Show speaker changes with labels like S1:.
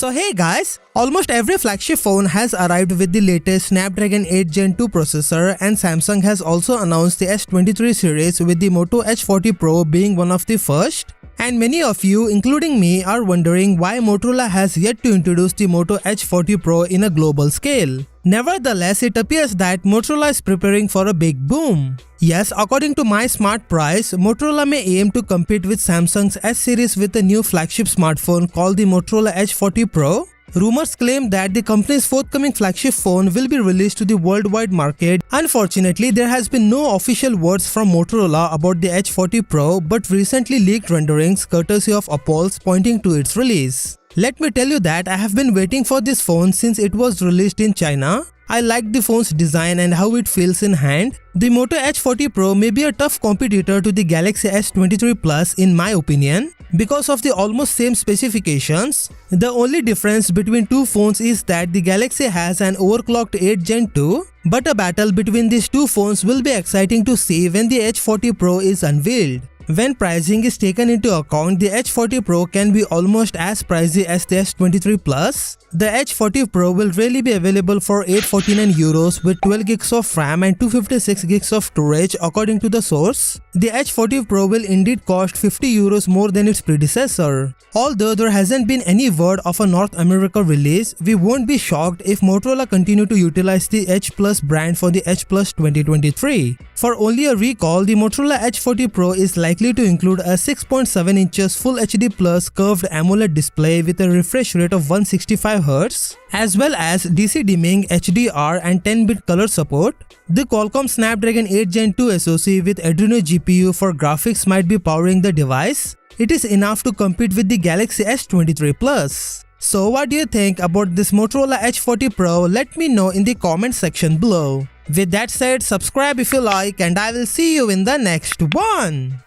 S1: So hey guys, almost every flagship phone has arrived with the latest Snapdragon 8 Gen 2 processor, and Samsung has also announced the S23 series with the Moto X40 Pro being one of the first. And many of you, including me, are wondering why Motorola has yet to introduce the Moto H40 Pro in a global scale. Nevertheless, it appears that Motorola is preparing for a big boom. Yes, according to my smart price, Motorola may aim to compete with Samsung's S series with a new flagship smartphone called the Motorola Edge 40 Pro. Rumors claim that the company's forthcoming flagship phone will be released to the worldwide market. Unfortunately, there has been no official words from Motorola about the Edge 40 Pro, but recently leaked renderings courtesy of Apple's pointing to its release. Let me tell you that I have been waiting for this phone since it was released in China. I like the phone's design and how it feels in hand. The Moto H40 Pro may be a tough competitor to the Galaxy S23 Plus in my opinion, because of the almost same specifications. The only difference between two phones is that the Galaxy has an overclocked 8 Gen 2, but a battle between these two phones will be exciting to see when the H40 Pro is unveiled. When pricing is taken into account, the H40 Pro can be almost as pricey as the S23 Plus. The H40 Pro will really be available for €849 with 12 gigs of RAM and 256 gigs of storage according to the source. The H40 Pro will indeed cost €50 more than its predecessor. Although there hasn't been any word of a North America release, we won't be shocked if Motorola continue to utilize the H Plus brand for the H Plus 2023. For only a recall, the Motorola H40 Pro is likely to include a 6.7 inches Full HD Plus curved AMOLED display with a refresh rate of 165Hz, as well as DC dimming, HDR and 10-bit color support. The Qualcomm Snapdragon 8 Gen 2 SoC with Adreno GPU for graphics might be powering the device. It is enough to compete with the Galaxy S23 Plus. So what do you think about this Motorola H40 Pro? Let me know in the comment section below. With that said, subscribe if you like, and I will see you in the next one.